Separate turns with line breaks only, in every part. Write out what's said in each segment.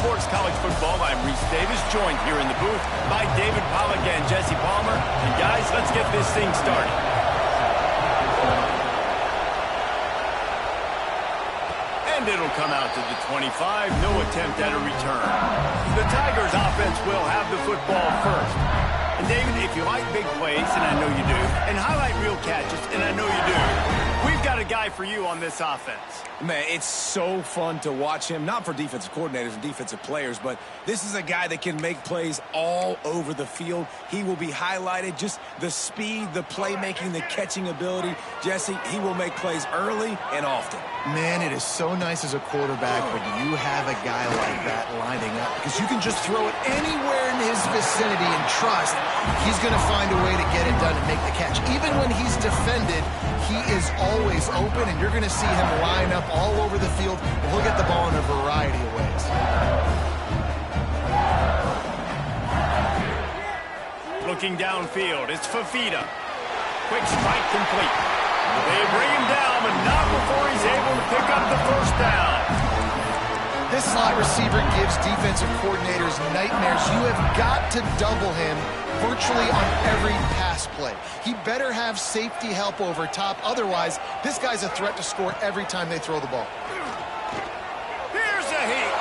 Sports College Football. I'm Reese Davis, joined here in the booth by David Pollack and Jesse Palmer. And guys, let's get this thing started. And it'll come out to the 25. No attempt at a return. The Tigers offense will have the football first. And David, if you like big plays, and I know you do, and highlight real catches, and I know you do, we've got a guy for you on this offense.
Man, it's so fun to watch him, not for defensive coordinators and defensive players, but this is a guy that can make plays all over the field. He will be highlighted, just the speed, the playmaking, the catching ability. Jesse, he will make plays early and often.
Man, it is so nice as a quarterback when you have a guy like that lining up, because you can just throw it anywhere in his vicinity and trust he's going to find a way to get it done and make the catch. Even when he's defended, he is always open, and you're going to see him line up all over the field, and he'll get the ball in a variety of ways.
Looking downfield, it's Fafita. Quick strike complete. They bring him down, but not before he's able to pick up the first down.
This slot receiver gives defensive coordinators nightmares. You have got to double him virtually on every pass play. He better have safety help over top. Otherwise, this guy's a threat to score every time they throw the ball.
Here's a hit.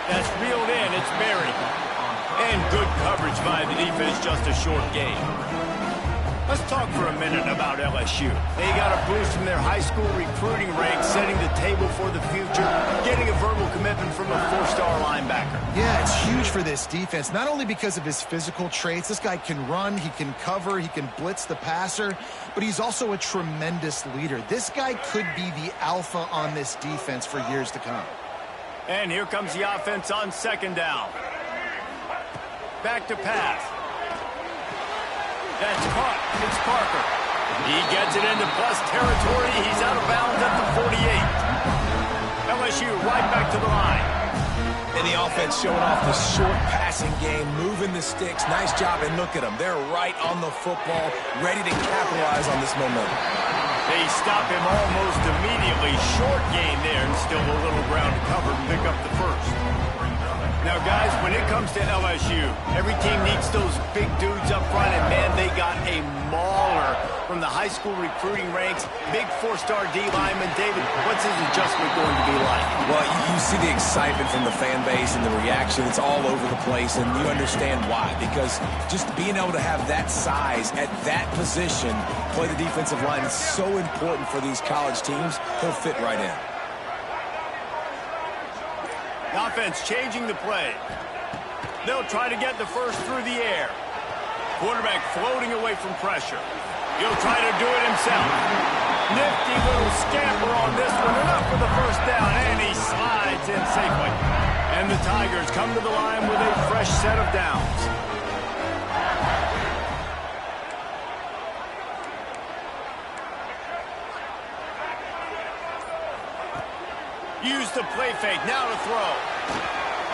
That's reeled in. It's buried. And good coverage by the defense, just a short gain. Let's talk for a minute about LSU. They got a boost from their high school recruiting ranks, setting the table for the future, getting a verbal commitment from a four-star linebacker.
Yeah, it's huge for this defense, not only because of his physical traits. This guy can run, he can cover, he can blitz the passer, but he's also a tremendous leader. This guy could be the alpha on this defense for years to come.
And here comes the offense on second down. Back to pass. That's caught. It's Parker. He gets it into plus territory. He's out of bounds at the 48. LSU right back to the line.
And the offense showing off the short passing game, moving the sticks. Nice job, and look at them. They're right on the football, ready to capitalize on this momentum.
They stop him almost immediately. Short gain there, and still a little ground to cover to pick up the first. Now, guys, when it comes to LSU, every team needs those big dudes up front, and, man, they got a mauler from the high school recruiting ranks. Big four-star D lineman. David, what's his adjustment going to be like?
Well, you see the excitement from the fan base and the reaction. It's all over the place, and you understand why. Because just being able to have that size at that position, play the defensive line, is so important for these college teams. He'll fit right in.
Offense changing the play. They'll try to get the first through the air. Quarterback floating away from pressure. He'll try to do it himself. Nifty little scamper on this one. Enough for the first down, and he slides in safely. And the Tigers come to the line with a fresh set of downs. Use the play fake, now to throw.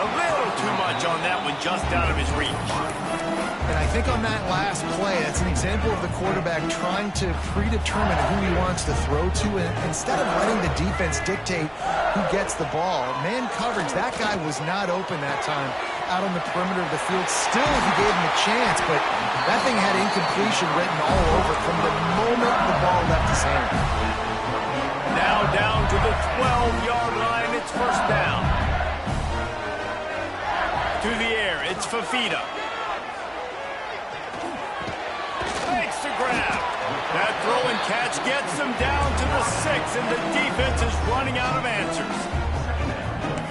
A little too much on that one, just out of his reach.
And I think on that last play, that's an example of the quarterback trying to predetermine who he wants to throw to, and instead of letting the defense dictate who gets the ball. Man coverage, that guy was not open that time out on the perimeter of the field. Still, he gave him a chance, but that thing had incompletion written all over from the moment the ball left his hand.
Now down to the 12-yard line. It's first down. To the air. It's Fafita. Makes the grab. That throw and catch gets them down to the 6, and the defense is running out of answers.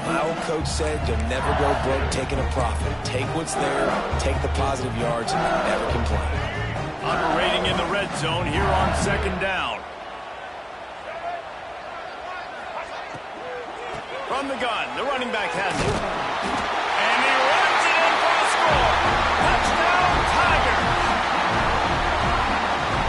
My old coach said, you'll never go broke taking a profit. Take what's there, take the positive yards, and never complain.
Operating in the red zone here on second down. From the gun, the running back has it. And he runs it in for the score. Touchdown, Tigers!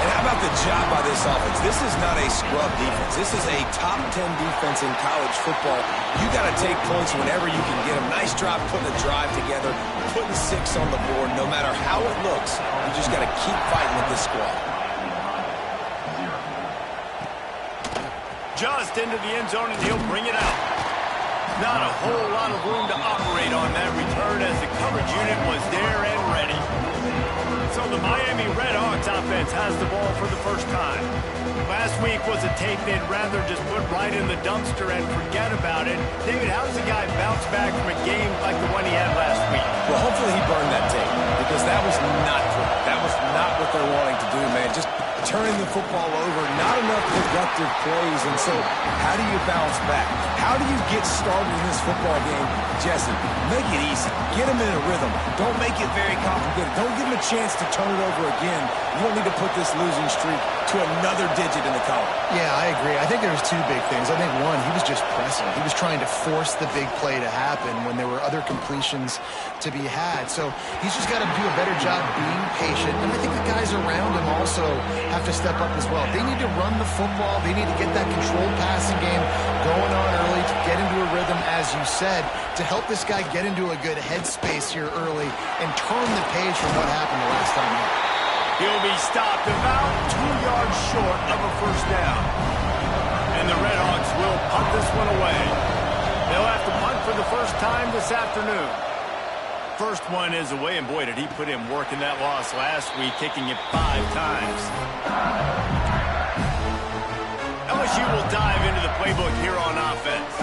And how about the job by this offense? This is not a scrub defense. This is a top 10 defense in college football. You got to take points whenever you can get them. Nice job putting a drive together, putting 6 on the board. No matter how it looks, you just got to keep fighting with this squad.
Just into the end zone, and he'll bring it out. Not a whole lot of room to operate on that return as the coverage unit was there and ready. So the Miami Redhawks offense has the ball for the first time. Last week was a tape they'd rather just put right in the dumpster and forget about it. David, how does a guy bounce back from a game like the one he had last week?
Well, hopefully he burned that tape because that was not good. That was not what they're wanting to do, man. Just turning the football over, not enough productive plays. And so how do you bounce back? How do you get started in this football game? Jesse, make it easy. Get them in a rhythm. Don't make it very complicated. Don't give them a chance to turn it over again. You don't need to put this losing streak to another digit in the column.
Yeah, I agree. I think there was two big things. I think, one, he was just pressing. He was trying to force the big play to happen when there were other completions to be had. So he's just got to do a better job being patient. And I think the guys around him also have to step up as well. They need to run the football. They need to get that controlled passing game going on early to get into a rhythm, as you said, to help this guy get into a good headspace here early and turn the page from what happened the last time out.
He'll be stopped about 2 yards short of a first down. And the Redhawks will punt this one away. They'll have to punt for the first time this afternoon. First one is away, and boy, did he put in work in that loss last week, kicking it 5 times. LSU will dive into the playbook here on offense.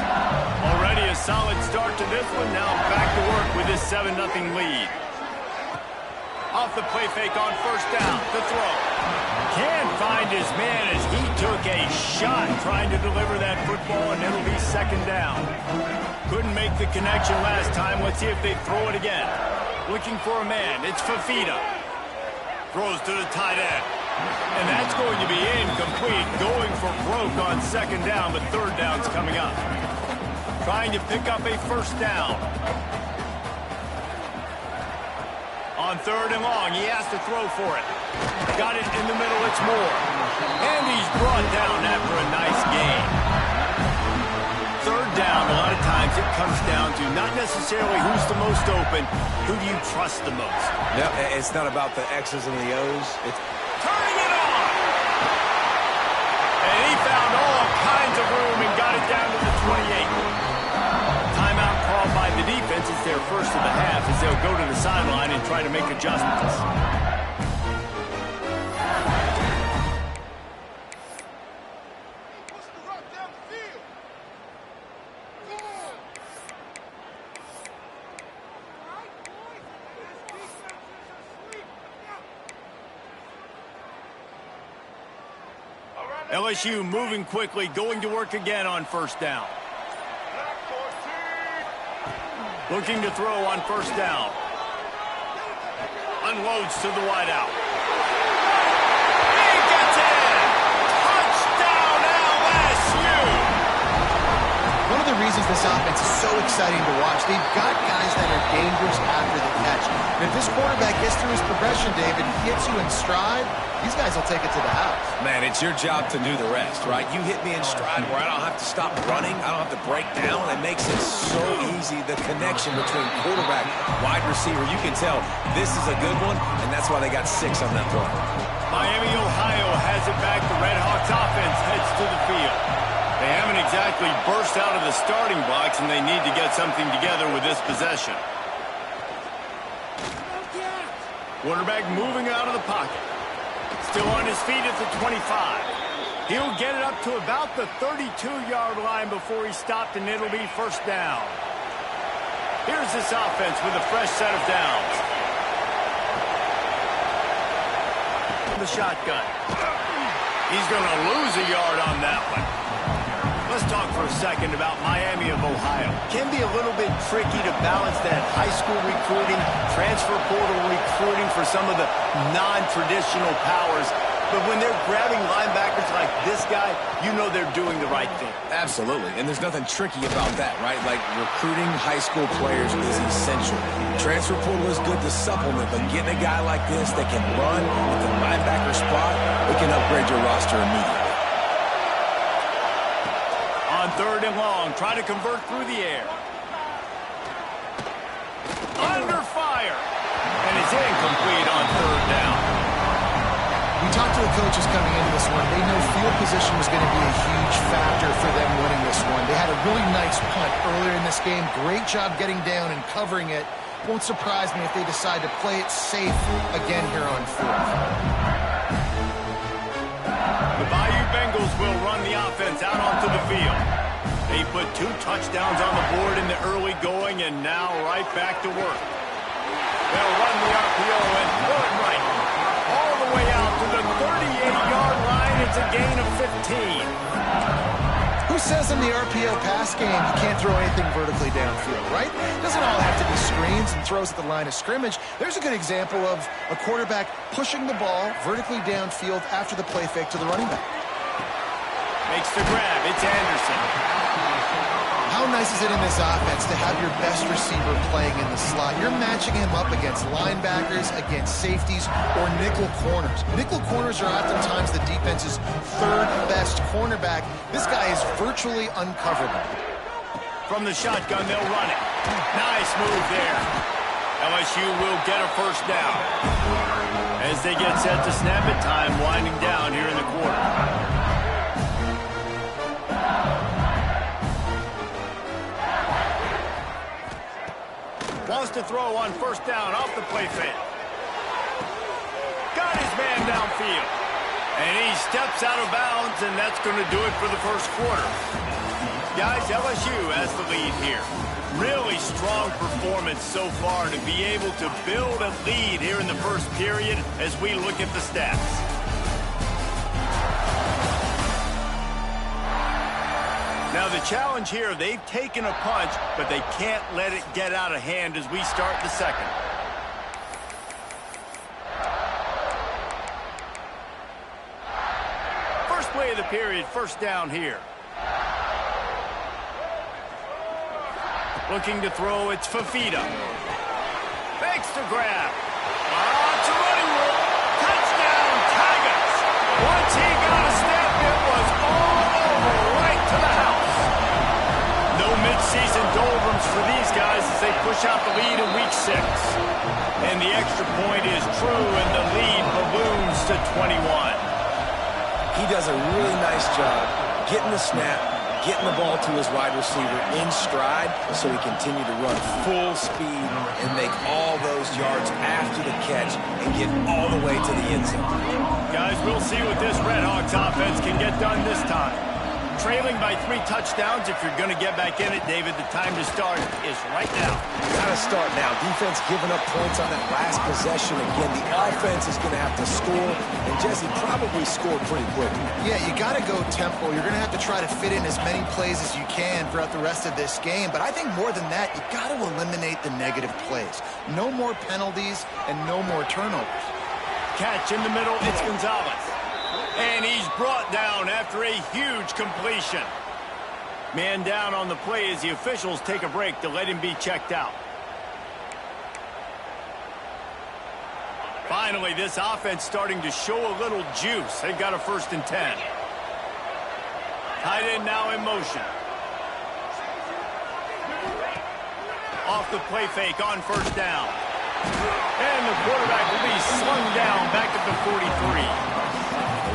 Already a solid start to this one. Now back to work with this 7-0 lead. Off the play fake on first down. The throw. Can't find his man as he took a shot trying to deliver that football, and it'll be second down. Couldn't make the connection last time. Let's see if they throw it again. Looking for a man. It's Fafita. Throws to the tight end. And that's going to be incomplete. Going for broke on second down, but third down's coming up. Trying to pick up a first down. On third and long, he has to throw for it. Got it in the middle, it's Moore. And he's brought down after a nice gain. Third down, a lot of times it comes down to not necessarily who's the most open, who do you trust the most?
Yep, it's not about the X's and the O's. It's
turning it on! And he found all kinds of room and got it down to the 28. Timeout called by the defense. It's their first of the half as they'll go to the sideline and try to make adjustments. LSU moving quickly, going to work again on first down. Looking to throw on first down. Unloads to the wideout. He gets in! Touchdown LSU!
One of the reasons this offense is so exciting to watch, they've got guys that are dangerous after the catch. And if this quarterback gets through his progression, David, he hits you in stride, these guys will take it to the house.
Man, it's your job to do the rest, right? You hit me in stride where I don't have to stop running. I don't have to break down. It makes it so easy, the connection between quarterback, wide receiver. You can tell this is a good one, and that's why they got 6 on that play.
Miami, Ohio has it back. The Redhawks offense heads to the field. They haven't exactly burst out of the starting blocks, and they need to get something together with this possession. Quarterback moving out of the pocket. Still on his feet at the 25. He'll get it up to about the 32-yard line before he's stopped, and it'll be first down. Here's this offense with a fresh set of downs. The shotgun. He's going to lose a yard on that one. Let's talk for a second about Miami of Ohio. Can be a little bit tricky to balance that high school recruiting, transfer portal recruiting for some of the non-traditional powers. But when they're grabbing linebackers like this guy, you know they're doing the right thing.
Absolutely, and there's nothing tricky about that, right? Like, recruiting high school players is essential. Transfer portal is good to supplement, but getting a guy like this that can run at the linebacker spot, it can upgrade your roster immediately.
On third and long, try to convert through the air. Under fire. And it's incomplete on third down.
We We talked to the coaches coming into this one. They know field position was going to be a huge factor for them winning this one. They had a really nice punt earlier in this game. Great job getting down and covering it. Won't surprise me if they decide to play it safe again here on fourth.
The Bayou Bengals will run the offense out onto the field. They put 2 touchdowns on the board in the early going, and now right back to work. They'll run the RPO and throw it right. All the way out to the 38-yard line. It's a gain of 15.
Who says in the RPO pass game you can't throw anything vertically downfield, right? It doesn't all have to be screens and throws at the line of scrimmage. There's a good example of a quarterback pushing the ball vertically downfield after the play fake to the running back.
Makes the grab. It's Anderson.
How nice is it in this offense to have your best receiver playing in the slot? You're matching him up against linebackers, against safeties, or nickel corners. Nickel corners are oftentimes the defense's 3rd best cornerback. This guy is virtually uncoverable.
From the shotgun, they'll run it. Nice move there. LSU will get a first down. As they get set to snap it, time winding down here in the quarter. Wants to throw on first down off the play fake. Got his man downfield. And he steps out of bounds, and that's going to do it for the first quarter. Guys, LSU has the lead here. Really strong performance so far to be able to build a lead here in the first period as we look at the stats. Now the challenge here, they've taken a punch, but they can't let it get out of hand as we start the second. First play of the period, first down here. Looking to throw, it's Fafita. Fakes the grab. It's a running roll. Touchdown, Tigers. Once he got a step, it was all over, right to the house. No mid-season doldrums for these guys as they push out the lead in week 6. And the extra point is true, and the lead balloons to 21.
He does a really nice job getting the snap, getting the ball to his wide receiver in stride so he continue to run full speed and make all those yards after the catch and get all the way to the end zone.
Guys, we'll see what this Redhawks offense can get done this time. Trailing by 3 touchdowns. If you're going to get back in it, David, the time to start is right now.
Got to start now. Defense giving up points on that last possession. Again, the offense is going to have to score, and Jesse probably scored pretty quickly.
Yeah, you got to go tempo. You're going to have to try to fit in as many plays as you can throughout the rest of this game. But I think more than that, you got to eliminate the negative plays. No more penalties and no more turnovers.
Catch in the middle, it's Gonzalez. And he's brought down after a huge completion. Man down on the play as the officials take a break to let him be checked out. Finally, this offense starting to show a little juice. They've got a 1st and 10. Tight end now in motion. Off the play fake on first down. And the quarterback will be slung down back at the 43.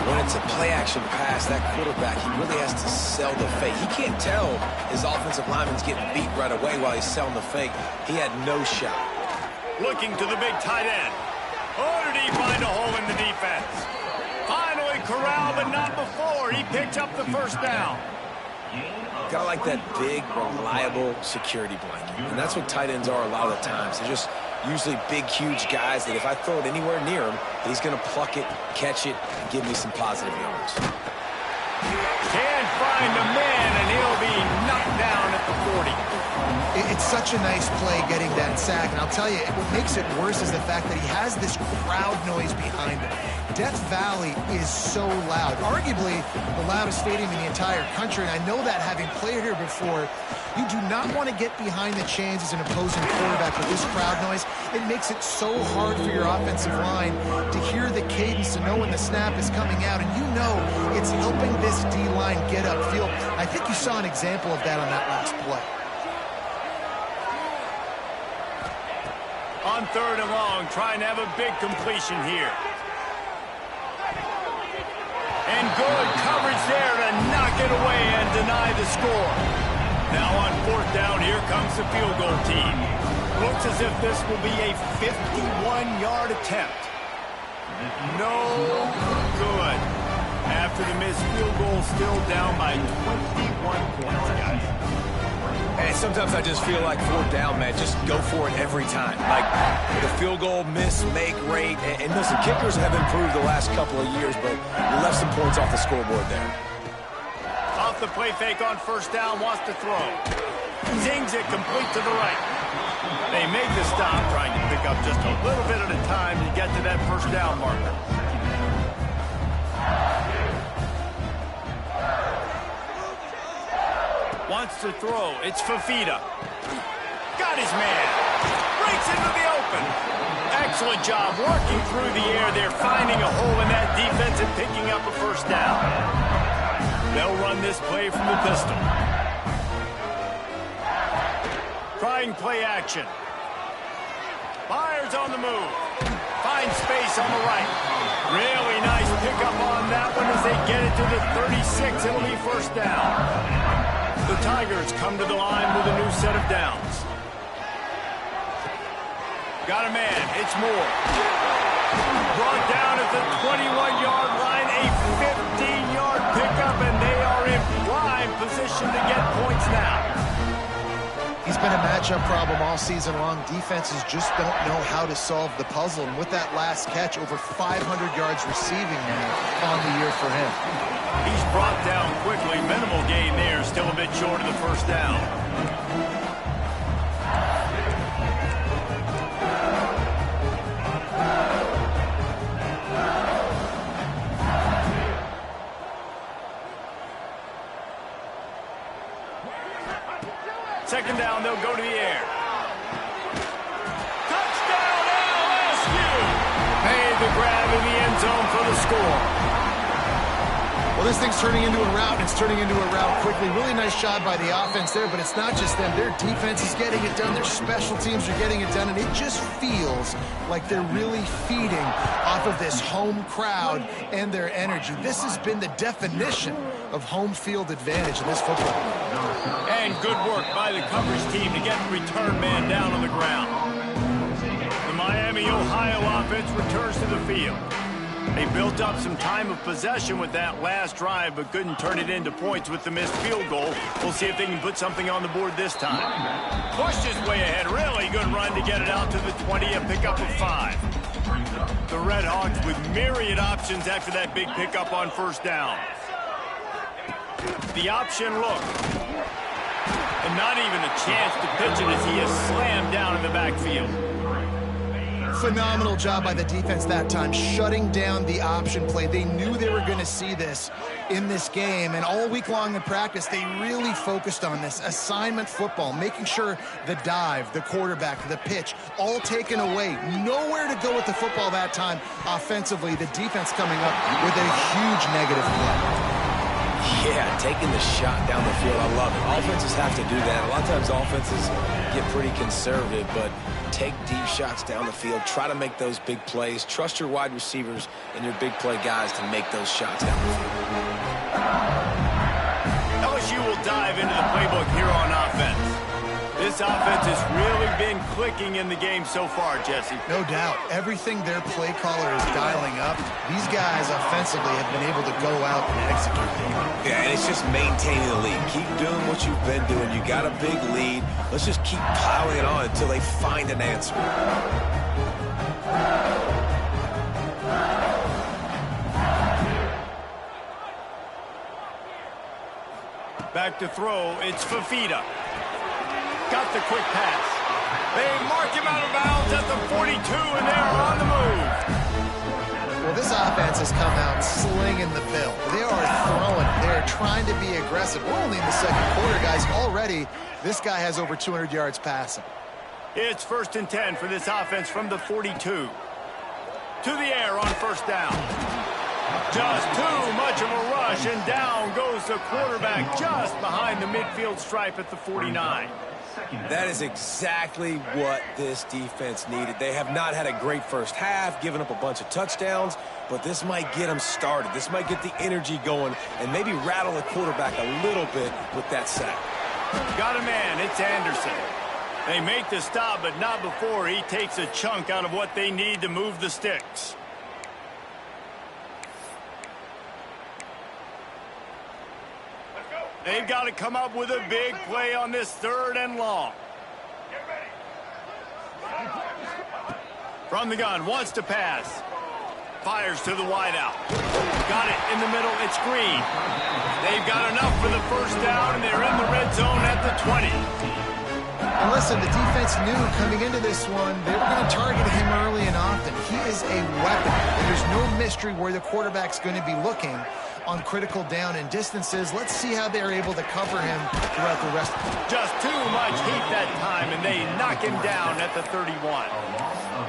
When it's a play-action pass, that quarterback, he really has to sell the fake. He can't tell his offensive lineman's getting beat right away while he's selling the fake. He had no shot.
Looking to the big tight end. Oh, did he find a hole in the defense? Finally corralled, but not before. He picked up the first down.
Gotta like that big, reliable security blanket. And that's what tight ends are a lot of the times. They're just usually big, huge guys that if I throw it anywhere near him, he's going to pluck it, catch it, and give me some positive yards.
Can't find a man, and he'll be knocked down at the 40.
It's such a nice play getting that sack. And I'll tell you, what makes it worse is the fact that he has this crowd noise behind him. Death Valley is so loud, arguably the loudest stadium in the entire country, and I know that having played here before. You do not want to get behind the chains as an opposing quarterback with this crowd noise. It makes it so hard for your offensive line to hear the cadence, to know when the snap is coming out, and you know it's helping this D-line get upfield. I think you saw an example of that on that last play.
On 3rd and long, trying to have a big completion here. deny the score. Now on fourth down, here comes the field goal team. Looks as if this will be a 51-yard attempt. No good. After the missed field goal, still down by 21 points, guys.
And sometimes I just feel like fourth down, man, just go for it every time. Like the field goal, miss, make, rate. And listen, kickers have improved the last couple of years, but you left some points off the scoreboard there.
Off the play fake on first down, wants to throw. Zings it complete to the right. They make the stop, trying to pick up just a little bit at a time to get to that first down marker. Wants to throw. It's Fifita. Got his man. Breaks into the open. Excellent job working through the air there, finding a hole in that defense and picking up a first down. They'll run this play from the pistol. Trying play action. Myers on the move. Finds space on the right. Really nice pickup on that one as they get it to the 36. It'll be first down. The Tigers come to the line with a new set of downs. Got a man. It's Moore. Brought down at the 21-yard line. A 15-yard pickup, and they are in prime position to get points now.
He's been a matchup problem all season long. Defenses just don't know how to solve the puzzle. And with that last catch, over 500 yards receiving now on the year for him.
He's brought down quickly. Minimal gain there. Still a bit short of the first down. Second down, they'll go to the air. Touchdown, LSU! Made the grab in the end zone for the score.
Well, this thing's turning into a rout, and it's turning into a rout quickly. Really nice job by the offense there, but it's not just them. Their defense is getting it done. Their special teams are getting it done, and it just feels like they're really feeding off of this home crowd and their energy. This has been the definition of home field advantage in this football game.
And good work by the coverage team to get the return man down on the ground. The Miami, Ohio offense returns to the field. They built up some time of possession with that last drive, but couldn't turn it into points with the missed field goal. We'll see if they can put something on the board this time. Pushed his way ahead. Really good run to get it out to the 20, a pickup of 5. The Red Hawks with myriad options after that big pickup on first down. The option look. And not even a chance to pitch it as he is slammed down in the backfield.
Phenomenal job by the defense that time, shutting down the option play. They knew they were going to see this in this game, and all week long in practice, they really focused on this assignment football, making sure the dive, the quarterback, the pitch, all taken away. Nowhere to go with the football that time offensively. The defense coming up with a huge negative play.
Yeah, taking the shot down the field, I love it. Offenses have to do that. A lot of times offenses get pretty conservative, but take deep shots down the field. Try to make those big plays. Trust your wide receivers and your big play guys to make those shots down the field.
LSU will dive into the playbook here on offense. This offense has really been clicking in the game so far, Jesse.
No doubt. Everything their play caller is dialing up, these guys offensively have been able to go out and execute.
Yeah, and it's just maintaining the lead. Keep doing what you've been doing. You got a big lead. Let's just keep piling it on until they find an answer.
Back to throw. It's Fifita. Got the quick pass. They mark him out of bounds at the 42, and they are on the move.
Well, this offense has come out slinging the bill. They are throwing. They are trying to be aggressive. We're only in the second quarter, guys. Already, this guy has over 200 yards passing.
It's 1st and 10 for this offense from the 42. To the air on first down. Just too much of a rush, and down goes the quarterback just behind the midfield stripe at the 49.
That is exactly what this defense needed. They have not had a great first half, giving up a bunch of touchdowns, but this might get them started. This might get the energy going and maybe rattle the quarterback a little bit with that sack.
Got a man, it's Anderson. They make the stop, but not before he takes a chunk out of what they need to move the sticks. They've got to come up with a big play on this 3rd and long. From the gun, wants to pass. Fires to the wideout. Got it in the middle, it's Green. They've got enough for the first down, and they're in the red zone at the 20.
And listen, the defense knew coming into this one, they were going to target him early and often. He is a weapon, and there's no mystery where the quarterback's going to be looking on critical down and distances. Let's see how they're able to cover him throughout the rest.
Just too much heat that time, and they knock him down at the 31.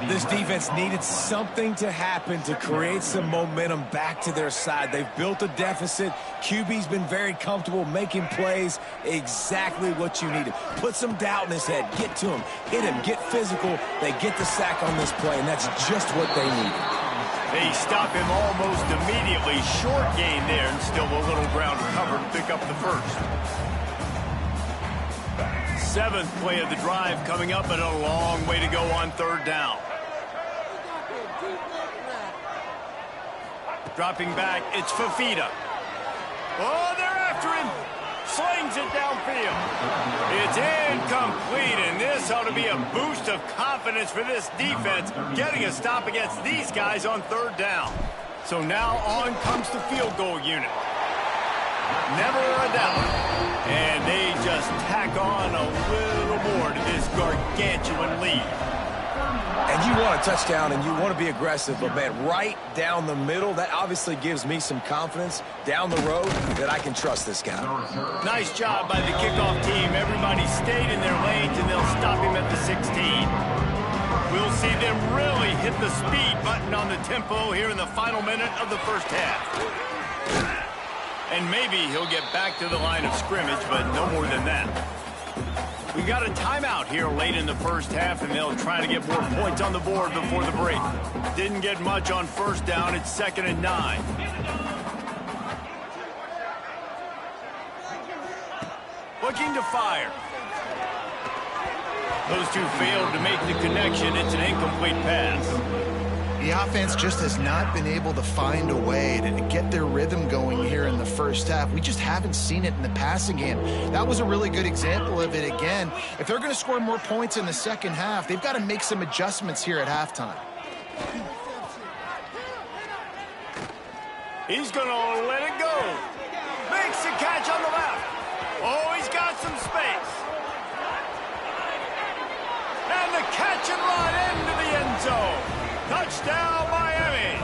This defense needed something to happen to create some momentum back to their side. They've built a deficit. QB's been very comfortable making plays. Exactly what you needed. Put some doubt in his head. Get to him. Hit him. Get physical. They get the sack on this play, and that's just what they needed.
They stop him almost immediately. Short gain there, and still a little ground covered to pick up the first. 7th play of the drive coming up, and a long way to go on 3rd down. Dropping back, it's Fafita. Oh, they're after him. Slings it downfield. It's incomplete, and this ought to be a boost of confidence for this defense, getting a stop against these guys on 3rd down. So now on comes the field goal unit. Never a doubt. And they just tack on a little more to this gargantuan lead.
And you want a touchdown and you want to be aggressive, but man, right down the middle, that obviously gives me some confidence down the road that I can trust this guy.
Nice job by the kickoff team. Everybody stayed in their lanes, and they'll stop him at the 16. We'll see them really hit the speed button on the tempo here in the final minute of the first half. And maybe he'll get back to the line of scrimmage, but no more than that. We got a timeout here late in the first half, and they'll try to get more points on the board before the break. Didn't get much on 1st down. It's 2nd and 9. Looking to fire. Those two failed to make the connection. It's an incomplete pass.
The offense just has not been able to find a way to get their rhythm going here in the first half. We just haven't seen it in the passing game. That was a really good example of it again. If they're going to score more points in the second half, they've got to make some adjustments here at halftime.
He's going to let it go. Makes the catch on the left. Oh, he's got some space. And the catch and run into the end zone. Touchdown, Miami.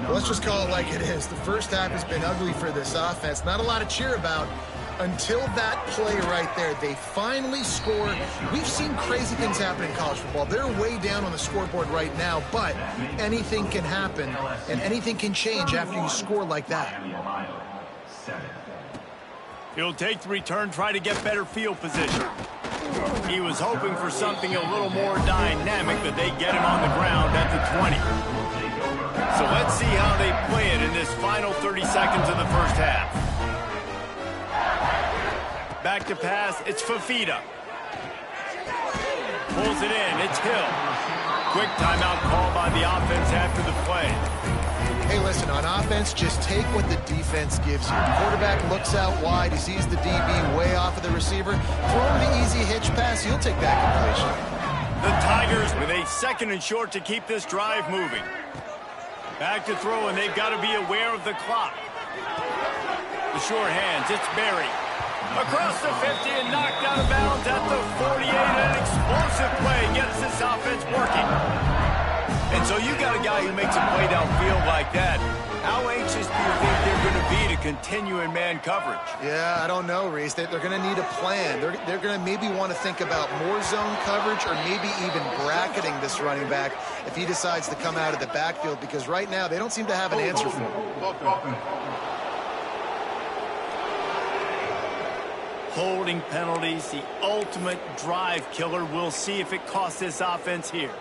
Well, let's just call it like it is. The first half has been ugly for this offense. Not a lot to cheer about until that play right there. They finally score. We've seen crazy things happen in college football. They're way down on the scoreboard right now, but anything can happen, and anything can change after you score like that.
He'll take the return, try to get better field position. He was hoping for something a little more dynamic, but they get him on the ground at the 20. So let's see how they play it in this final 30 seconds of the first half. Back to pass, it's Fafita. Pulls it in, it's Hill. Quick timeout call by the offense after the play.
Hey, listen, on offense, just take what the defense gives you. The quarterback looks out wide. He sees the DB way off of the receiver. Throw him the easy hitch pass. He'll take that completion.
The Tigers with a 2nd and short to keep this drive moving. Back to throw, and they've got to be aware of the clock. The short hands, it's Berry. Across the 50 and knocked out of bounds at the 48. An explosive play gets this offense working. And so you got a guy who makes a play downfield like that. How anxious do you think they're going to be to continue in man coverage?
Yeah, I don't know, Reese. They're going to need a plan. They're going to maybe want to think about more zone coverage or maybe even bracketing this running back if he decides to come out of the backfield, because right now they don't seem to have an answer for him.
Holding penalties, the ultimate drive killer. We'll see if it costs this offense here.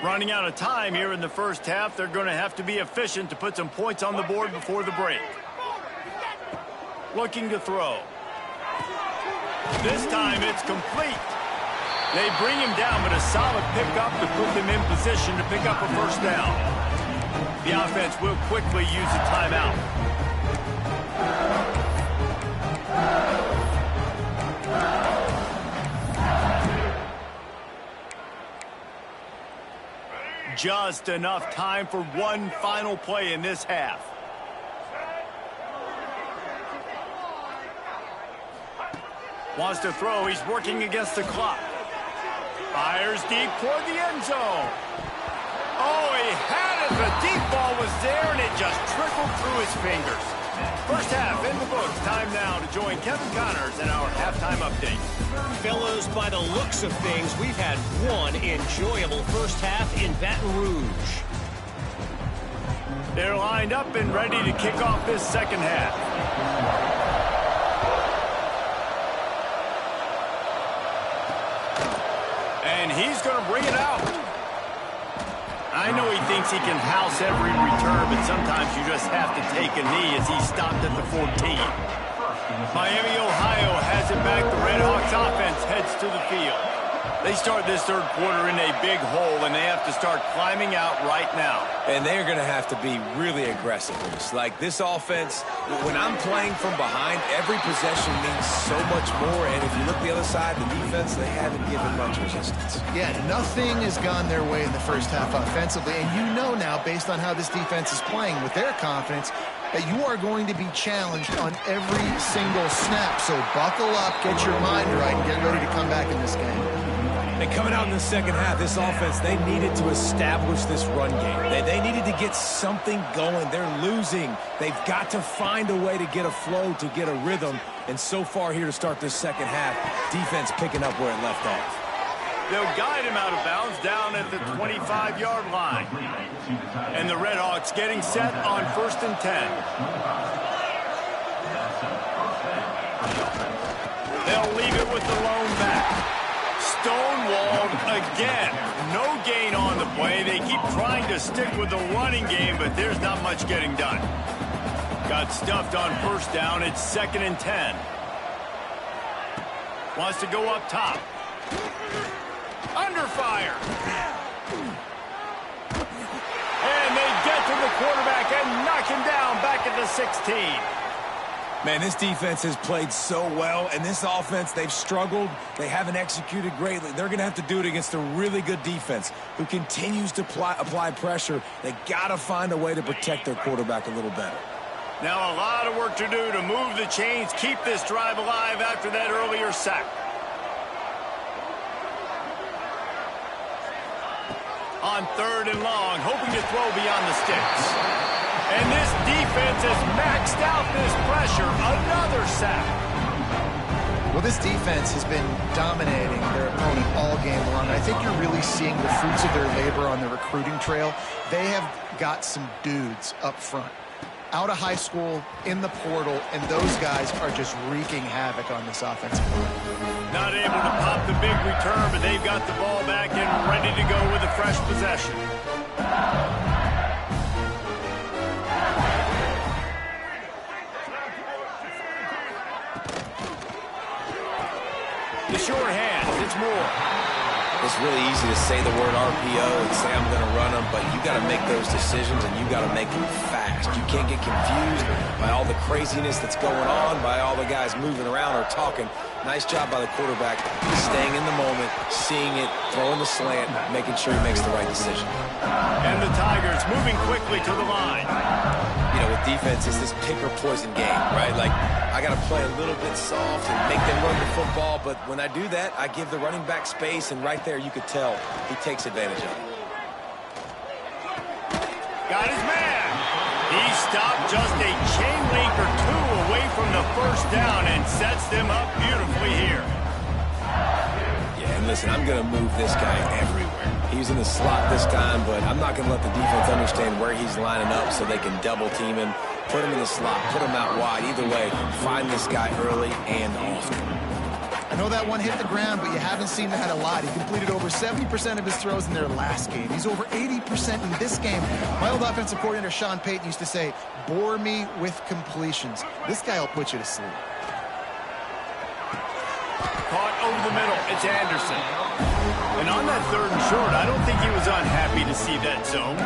Running out of time here in the first half. They're going to have to be efficient to put some points on the board before the break. Looking to throw. This time it's complete. They bring him down, but a solid pickup to put them in position to pick up a first down. The offense will quickly use a timeout. Just enough time for one final play in this half. Wants to throw. He's working against the clock. Fires deep toward the end zone. Oh, he had it. The deep ball was there, and it just trickled through his fingers. First half in the books. Time now to join Kevin Connors in our halftime update.
Fellows, by the looks of things, we've had one enjoyable first half in Baton Rouge.
They're lined up and ready to kick off this second half. And he's going to bring it out. I know he thinks he can house every return, but sometimes you just have to take a knee as he stopped at the 14. Miami, Ohio has it back. The Redhawks offense heads to the field. They start this third quarter in a big hole, and they have to start climbing out right now.
And they're going to have to be really aggressive. Like this offense, when I'm playing from behind, every possession means so much more. And if you look the other side, the defense, they haven't given much resistance.
Yeah, nothing has gone their way in the first half offensively. And you know now, based on how this defense is playing with their confidence, that you are going to be challenged on every single snap. So buckle up, get your mind right, and get ready to come back in this game.
And coming out in the second half, this offense, they needed to establish this run game. They needed to get something going. They're losing. They've got to find a way to get a flow, to get a rhythm. And so far here to start this second half, defense picking up where it left off.
They'll guide him out of bounds down at the 25-yard line. And the Redhawks getting set on 1st and 10. They'll leave it with the lone back. Stonewalled again. No gain on the play. They keep trying to stick with the running game, but there's not much getting done. Got stuffed on first down. It's 2nd and 10. Wants to go up top. Under fire. And they get to the quarterback and knock him down back at the 16.
Man, this defense has played so well, and this offense, they've struggled. They haven't executed greatly. They're going to have to do it against a really good defense who continues to apply pressure. They got to find a way to protect their quarterback a little better.
Now a lot of work to do to move the chains, keep this drive alive after that earlier sack. On 3rd and long, hoping to throw beyond the sticks. And this defense has maxed out this pressure. Another sack.
Well, this defense has been dominating their opponent all game long. I think you're really seeing the fruits of their labor on the recruiting trail. They have got some dudes up front, out of high school, in the portal, and those guys are just wreaking havoc on this offensive line.
Not able to pop the big return, but they've got the ball back and ready to go with a fresh possession. The short hand, it's Moore.
It's really easy to say the word RPO and say I'm going to run them, but you got to make those decisions and you got to make them fast. You can't get confused by all the craziness that's going on, by all the guys moving around or talking. Nice job by the quarterback, staying in the moment, seeing it, throwing the slant, making sure he makes the right decision.
And the Tigers moving quickly to the line.
You know, with defense, it's this pick or poison game, right? Like, I got to play a little bit soft and make them run the football, but when I do that, I give the running back space, and right there you could tell he takes advantage of it.
Got his man. He stopped just a chain link or two away from the first down and sets them up beautifully here.
Yeah, and listen, I'm going to move this guy everywhere. He's in the slot this time, but I'm not going to let the defense understand where he's lining up so they can double team him. Put him in the slot, put him out wide. Either way, find this guy early and often.
I know that one hit the ground, but you haven't seen that a lot. He completed over 70% of his throws in their last game. He's over 80% in this game. My old offensive coordinator, Sean Payton, used to say, bore me with completions. This guy will put you to sleep.
Caught over the middle. It's Anderson. And on that 3rd and short, I don't think he was unhappy to see that zone.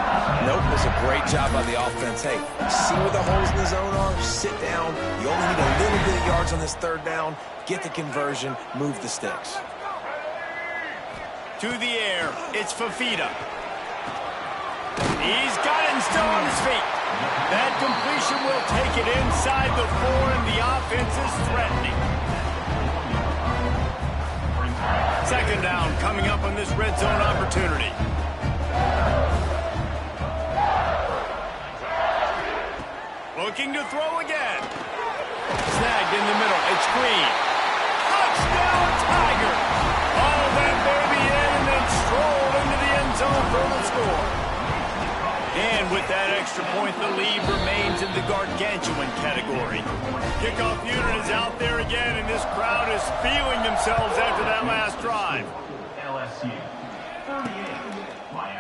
Nope, it was a great job by the offense. Hey, see where the holes in the zone are? Sit down. You only need a little bit of yards on this 3rd down. Get the conversion. Move the sticks.
To the air. It's Fafita. He's got it and still on his feet. That completion will take it inside the 4, and the offense is threatening. 2nd down coming up on this red zone opportunity. Looking to throw again. Snagged in the middle. It's Green. Touchdown, Tiger. All that baby in and then strolled into the end zone for the score. And with that extra point, the lead remains in the gargantuan category. Kickoff unit is out there again, and this crowd is feeling themselves after that last drive.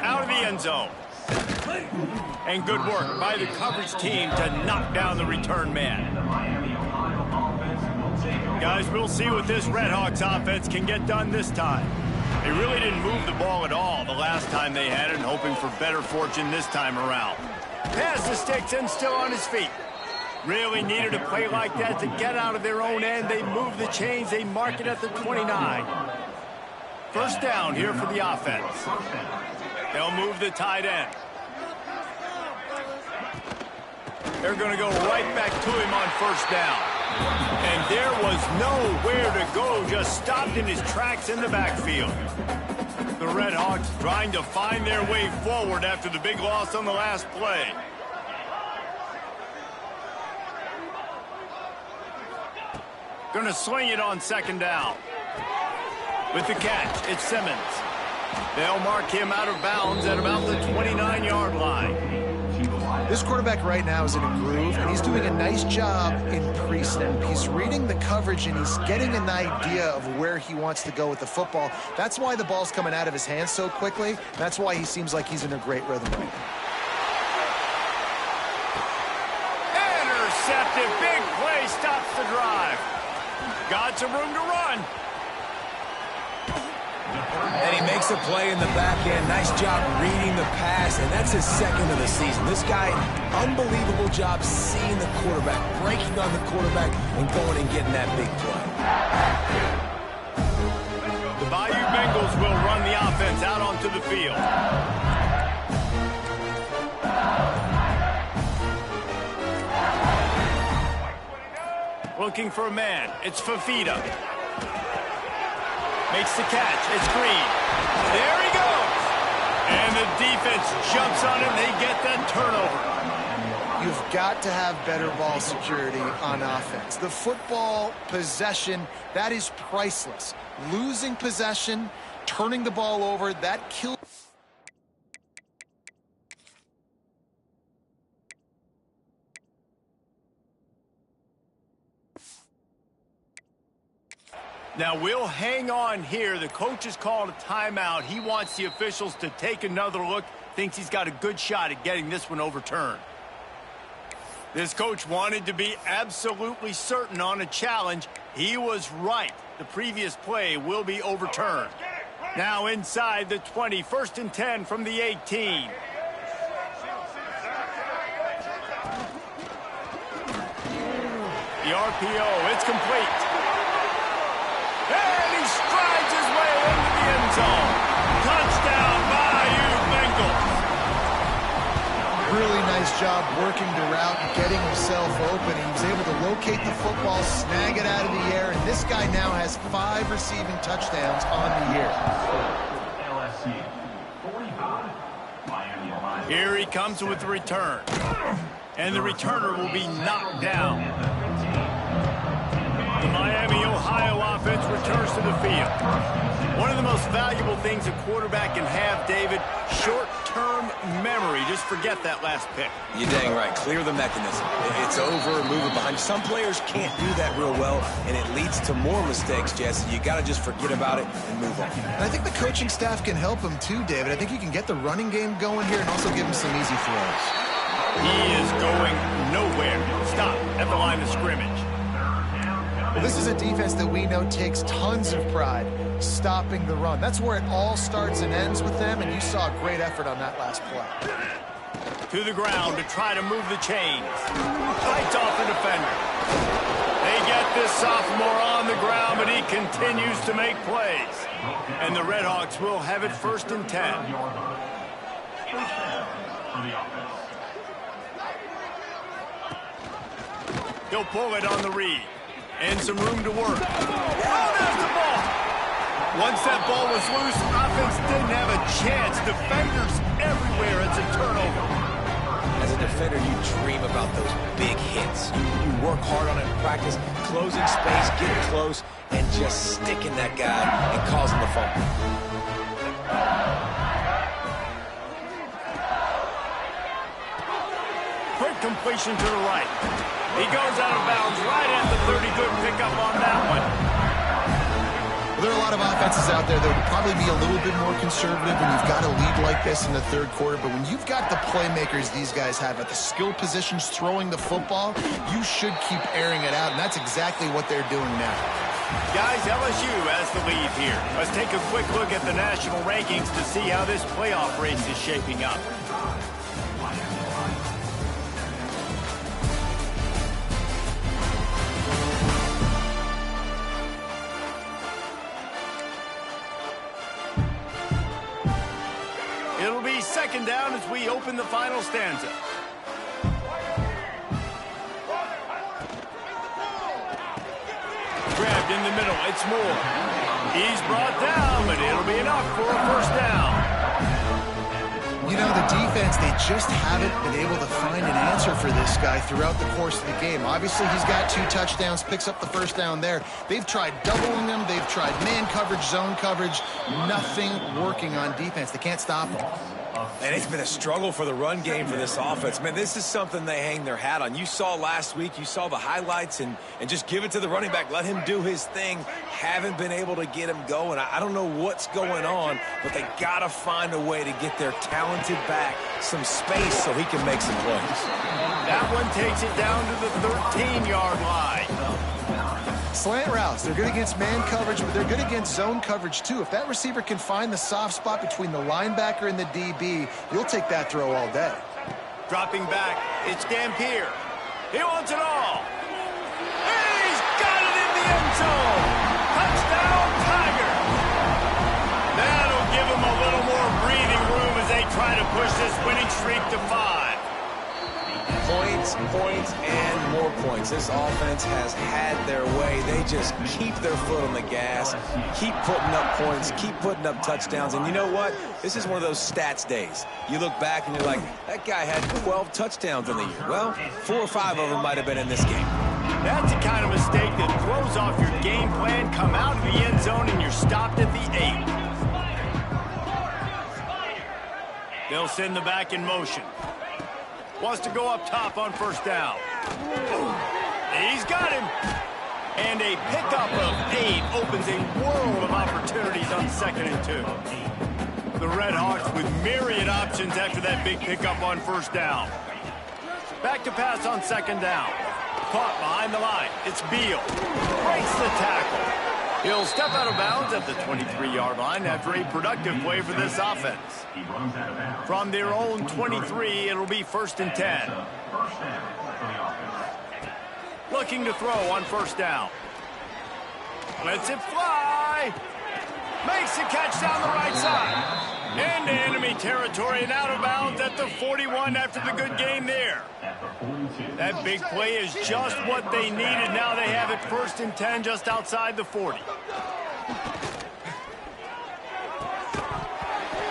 Out of the end zone. And good work by the coverage team to knock down the return man. Guys, we'll see what this Redhawks offense can get done this time. They really didn't move the ball at all the last time they had it, and hoping for better fortune this time around. Pass the sticks and still on his feet. Really needed a play like that to get out of their own end. They move the chains. They mark it at the 29. 1st down here for the offense. They'll move the tight end. They're going to go right back to him on 1st down. And there was nowhere to go, just stopped in his tracks in the backfield. The Redhawks trying to find their way forward after the big loss on the last play. Going to swing it on 2nd down. With the catch, it's Simmons. They'll mark him out of bounds at about the 29-yard line.
This quarterback right now is in a groove, and he's doing a nice job in pre-snap. He's reading the coverage, and he's getting an idea of where he wants to go with the football. That's why the ball's coming out of his hands so quickly. That's why he seems like he's in a great rhythm right now.
Intercepted. Big play stops the drive. Got some room to run.
And he makes a play in the back end. Nice job reading the pass, and that's his 2nd of the season. This guy, unbelievable job seeing the quarterback, breaking on the quarterback, and going and getting that big play.
The Bayou Bengals will run the offense out onto the field. Looking for a man. It's Fafita. Makes the catch. It's Green. There he goes. And the defense jumps on him. They get that turnover.
You've got to have better ball security on offense. The football possession, that is priceless. Losing possession, turning the ball over, that kills.
Now, we'll hang on here. The coach has called a timeout. He wants the officials to take another look. Thinks he's got a good shot at getting this one overturned. This coach wanted to be absolutely certain on a challenge. He was right. The previous play will be overturned. Now inside the 20, 1st and 10 from the 18. The RPO, it's complete. And he strides his way into the end zone. Touchdown, Bayou Bengals.
Really nice job working the route and getting himself open. He was able to locate the football, snag it out of the air, and this guy now has 5 receiving touchdowns on the year.
Here he comes with the return. And the returner will be knocked down. The Miami, Ohio offense returns to the field. One of the most valuable things a quarterback can have, David, short-term memory. Just forget that last pick.
You're dang right. Clear the mechanism. It's over, move it behind you. Some players can't do that real well, and it leads to more mistakes, Jesse. You got to just forget about it and move on.
And I think the coaching staff can help him too, David. I think you can get the running game going here and also give him some easy throws.
He is going nowhere. Stop at the line of scrimmage.
Well, this is a defense that we know takes tons of pride stopping the run. That's where it all starts and ends with them, and you saw a great effort on that last play.
To the ground to try to move the chains. Fights off the defender. They get this sophomore on the ground, but he continues to make plays. And the Redhawks will have it 1st and 10. He'll pull it on the read. And some room to work. Oh, there's the ball. Once that ball was loose, offense didn't have a chance. Defenders everywhere. It's a turnover.
As a defender, you dream about those big hits. You work hard on it in practice, closing space, getting close, and just sticking that guy and causing the fumble.
Quick completion to the right. He goes out of bounds right at the 30. Good pickup on that one.
Well, there are a lot of offenses out there that would probably be a little bit more conservative when you've got a lead like this in the 3rd quarter. But when you've got the playmakers these guys have at the skill positions throwing the football, you should keep airing it out. And that's exactly what they're doing now.
Guys, LSU has the lead here. Let's take a quick look at the national rankings to see how this playoff race is shaping up. It'll be 2nd down as we open the final stanza. Grabbed in the middle. It's Moore. He's brought down, but it'll be enough for a 1st down.
You know, the defense, they just haven't been able to find an answer for this guy throughout the course of the game. Obviously, he's got 2 touchdowns, picks up the 1st down there. They've tried doubling him. They've tried man coverage, zone coverage. Nothing working on defense. They can't stop him.
And it's been a struggle for the run game for this offense. Man, this is something they hang their hat on. You saw last week, you saw the highlights, and just give it to the running back. Let him do his thing. Haven't been able to get him going. I don't know what's going on, but they got to find a way to get their talented back some space so he can make some plays.
That one takes it down to the 13-yard line.
Slant routes, they're good against man coverage, but they're good against zone coverage too. If that receiver can find the soft spot between the linebacker and the DB, you'll take that throw all day.
Dropping back, it's Dampier. He wants it all. He's got it in the end zone. Touchdown, Tiger. That'll give him a little more breathing room as they try to push this winning streak to 5.
Points, points, and more points. This offense has had their way. They just keep their foot on the gas, keep putting up points, keep putting up touchdowns. And you know what? This is one of those stats days. You look back and you're like, that guy had 12 touchdowns in the year. Well, 4 or 5 of them might have been in this game.
That's the kind of mistake that throws off your game plan. Come out of the end zone and you're stopped at the 8. They'll send the back in motion. Wants to go up top on 1st down. He's got him. And a pickup of 8 opens a world of opportunities on 2nd and 2. The Redhawks with myriad options after that big pickup on 1st down. Back to pass on 2nd down. Caught behind the line. It's Beal. Breaks the tackle. He'll step out of bounds at the 23-yard line after a productive play for this offense. From their own 23, it'll be 1st and 10. Looking to throw on 1st down. Lets it fly. Makes the catch down the right side. Into enemy territory and out of bounds at the 41 after the good game there. That big play is just what they needed. Now they have it 1st and 10 just outside the 40.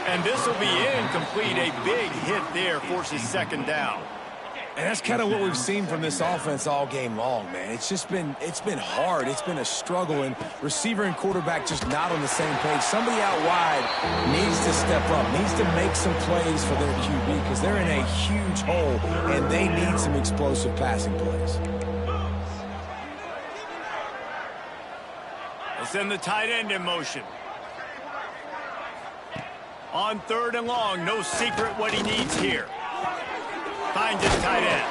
And this will be incomplete. A big hit there forces 2nd down.
And that's kind of what we've seen from this offense all game long, man. It's been hard. It's been a struggle, and receiver and quarterback just not on the same page. Somebody out wide needs to step up, needs to make some plays for their QB because they're in a huge hole, and they need some explosive passing plays.
They send the tight end in motion. On 3rd and long, no secret what he needs here. Finds his tight end.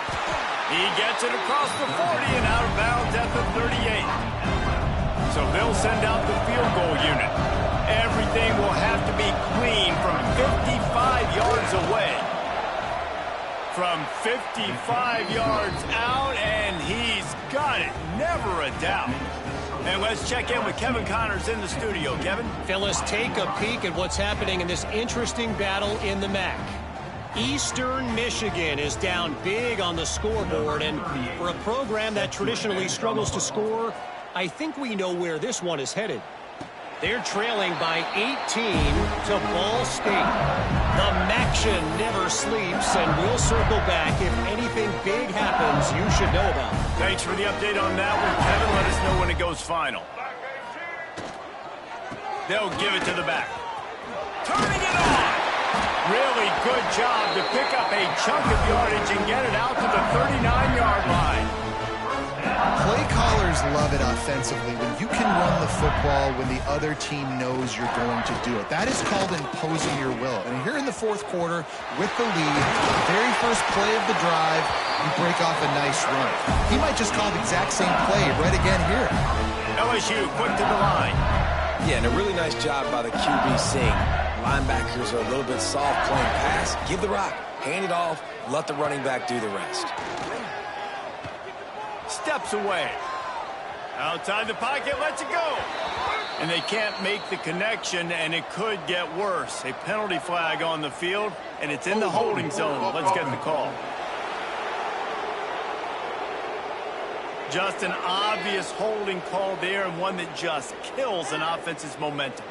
He gets it across the 40 and out of bounds at the 38. So they'll send out the field goal unit. Everything will have to be clean from 55 yards away. From 55 yards out, and he's got it. Never a doubt. And let's check in with Kevin Connors in the studio. Kevin?
Fellas, take a peek at what's happening in this interesting battle in the MAC. Eastern Michigan is down big on the scoreboard, and for a program that traditionally struggles to score, I think we know where this one is headed. They're trailing by 18 to Ball State. The MACtion never sleeps, and we'll circle back if anything big happens you should know about.
Thanks for the update on that one, Kevin. Let us know when it goes final. They'll give it to the back. Turning it on! Really good job to pick up a chunk of yardage and get it out to the 39-yard line.
Play callers love it offensively when you can run the football when the other team knows you're going to do it. That is called imposing your will. And here in the 4th quarter with the lead, the very first play of the drive, you break off a nice run. He might just call the exact same play right again here.
LSU quick to the line.
Yeah, and a really nice job by the QB seeing linebackers are a little bit soft playing pass. Give the rock, hand it off, let the running back do the rest.
Steps away. Outside the pocket, lets it go. And they can't make the connection, and it could get worse. A penalty flag on the field, and it's in the holding zone. Let's get the call. Just an obvious holding call there, and one that just kills an offense's momentum.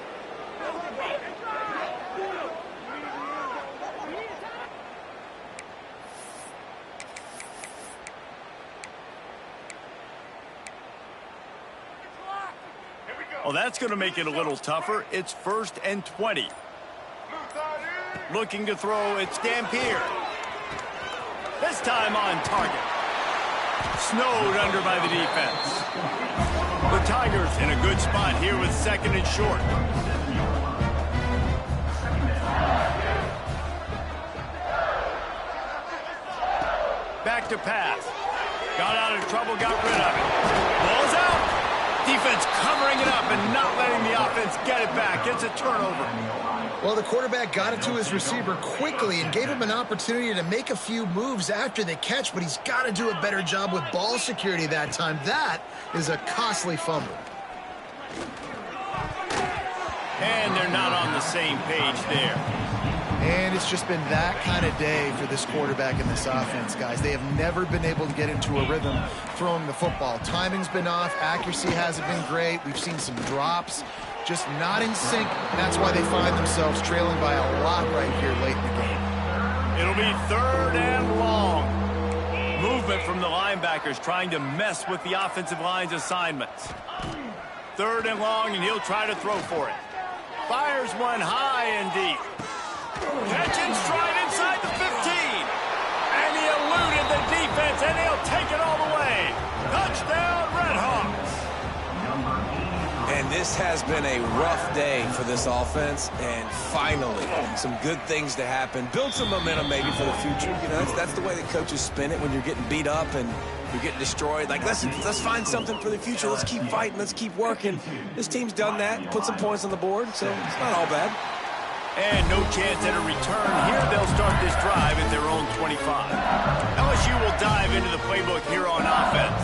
Well, that's going to make it a little tougher. It's 1st and 20. Looking to throw, it's Dampier. This time on target. Snowed under by the defense. The Tigers in a good spot here with 2nd and short. Back to pass. Got out of trouble, got rid of it. Ball's out. Defense covering it up and not letting the offense get it back. It's a turnover.
Well, the quarterback got it to his receiver quickly and gave him an opportunity to make a few moves after the catch, but he's got to do a better job with ball security that time. That is a costly fumble.
And they're not on the same page there.
And it's just been that kind of day for this quarterback and this offense, guys. They have never been able to get into a rhythm throwing the football. Timing's been off. Accuracy hasn't been great. We've seen some drops. Just not in sync. That's why they find themselves trailing by a lot right here late in the game.
It'll be 3rd and long. Movement from the linebackers trying to mess with the offensive line's assignments. 3rd and long, and he'll try to throw for it. Fires one high and deep. Catch and stride inside the 15. And he eluded the defense, and he'll take it all the way. Touchdown, Redhawks.
And this has been a rough day for this offense, and finally, some good things to happen. Build some momentum maybe for the future. You know, that's the way that coaches spin it when you're getting beat up and you're getting destroyed. Like, let's find something for the future. Let's keep fighting. Let's keep working. This team's done that, put some points on the board, so it's not all bad.
And no chance at a return. Here they'll start this drive at their own 25. LSU will dive into the playbook here on offense.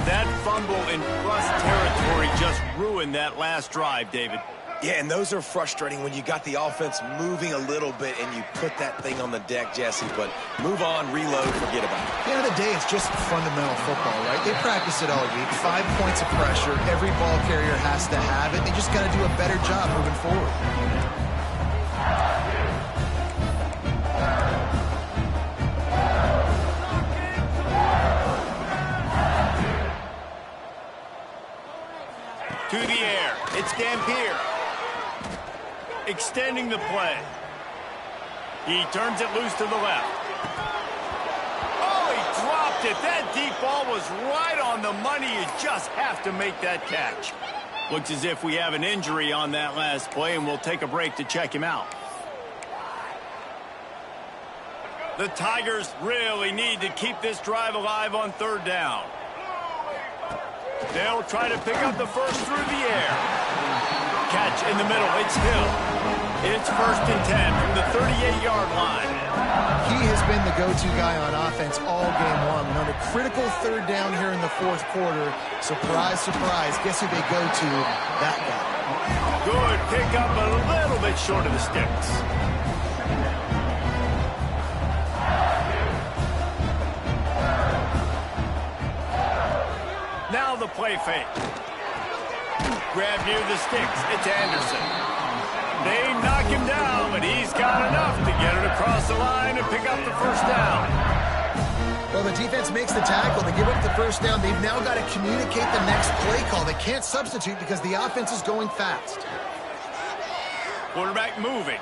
That fumble in plus territory just ruined that last drive, David.
Yeah, and those are frustrating when you got the offense moving a little bit and you put that thing on the deck, Jesse. But move on, reload, forget about it.
At the end of the day, it's just fundamental football, right? They practice it all week. 5 points of pressure. Every ball carrier has to have it. They just got to do a better job moving forward.
It's Dampier. Extending the play. He turns it loose to the left. Oh, he dropped it. That deep ball was right on the money. You just have to make that catch. Looks as if we have an injury on that last play, and we'll take a break to check him out. The Tigers really need to keep this drive alive on third down. They'll try to pick up the first through the air. Catch in the middle. It's Hill. It's 1st and 10 from the 38-yard line.
He has been the go-to guy on offense all game long. And on a critical third down here in the fourth quarter, surprise, surprise, guess who they go to? That guy.
Good pickup, a little bit short of the sticks. Now the play fake. Grab near the sticks. It's Anderson. They knock him down, but he's got enough to get it across the line and pick up the first down.
Well, the defense makes the tackle. They give up the first down. They've now got to communicate the next play call. They can't substitute because the offense is going fast.
Quarterback moving.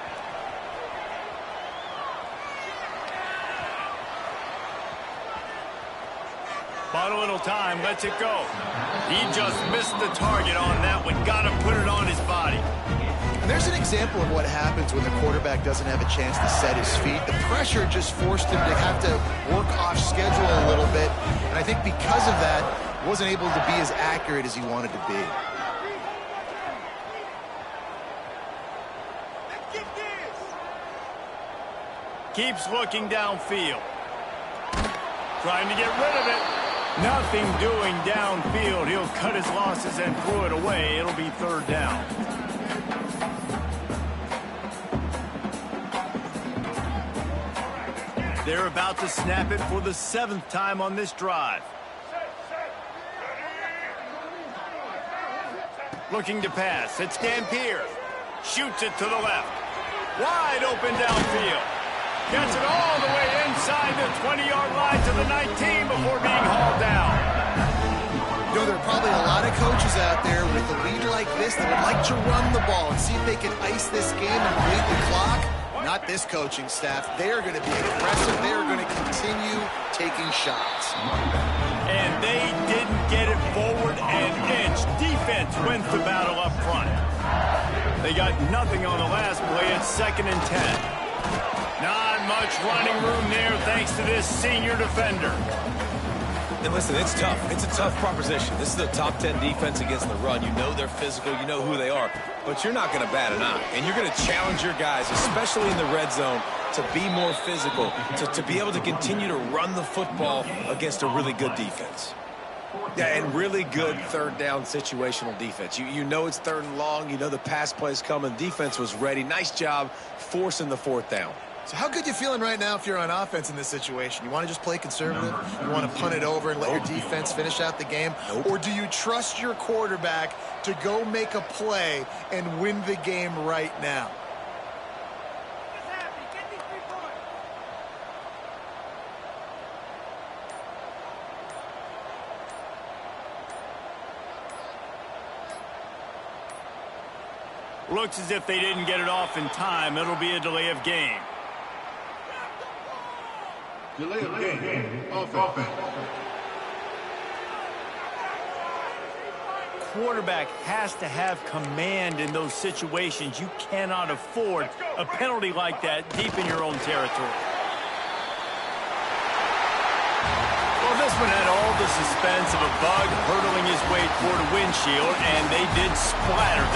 Bought a little time, lets it go. He just missed the target on that one. Got to put it on his body.
And there's an example of what happens when the quarterback doesn't have a chance to set his feet. The pressure just forced him to have to work off schedule a little bit. And I think because of that, wasn't able to be as accurate as he wanted to be.
Keeps looking downfield. Trying to get rid of it. Nothing doing downfield. He'll cut his losses and throw it away. It'll be third down. They're about to snap it for the 7th time on this drive. Looking to pass. It's Dampier. Shoots it to the left. Wide open downfield. Gets it all the way inside the 20-yard line to the 19 before being hauled down.
You know, there are probably a lot of coaches out there with a lead like this that would like to run the ball and see if they can ice this game and bleed the clock. Not this coaching staff. They are going to be aggressive. They are going to continue taking shots.
And they didn't get it forward an inch. Defense wins the battle up front. They got nothing on the last play. It's 2nd and 10. Not much running room there thanks to this senior defender.
And listen, it's tough. It's a tough proposition. This is a top 10 defense against the run. You know they're physical. You know who they are. But you're not going to bat an eye. And you're going to challenge your guys, especially in the red zone, to be more physical, to be able to continue to run the football against a really good defense. Yeah, and really good third down situational defense. You know it's 3rd and long. You know the pass play's coming. Defense was ready. Nice job forcing the 4th down.
So how good you feeling right now if you're on offense in this situation? You want to just play conservative? You want to punt it over and let your defense finish out the game? Or do you trust your quarterback to go make a play and win the game right now?
Looks as if they didn't get it off in time. It'll be a delay of game.
Delay of game. Offense.
Quarterback has to have command in those situations. You cannot afford a penalty like that deep in your own territory. Well, this one had all the suspense of a bug hurtling his way toward a windshield, and they did splatter them.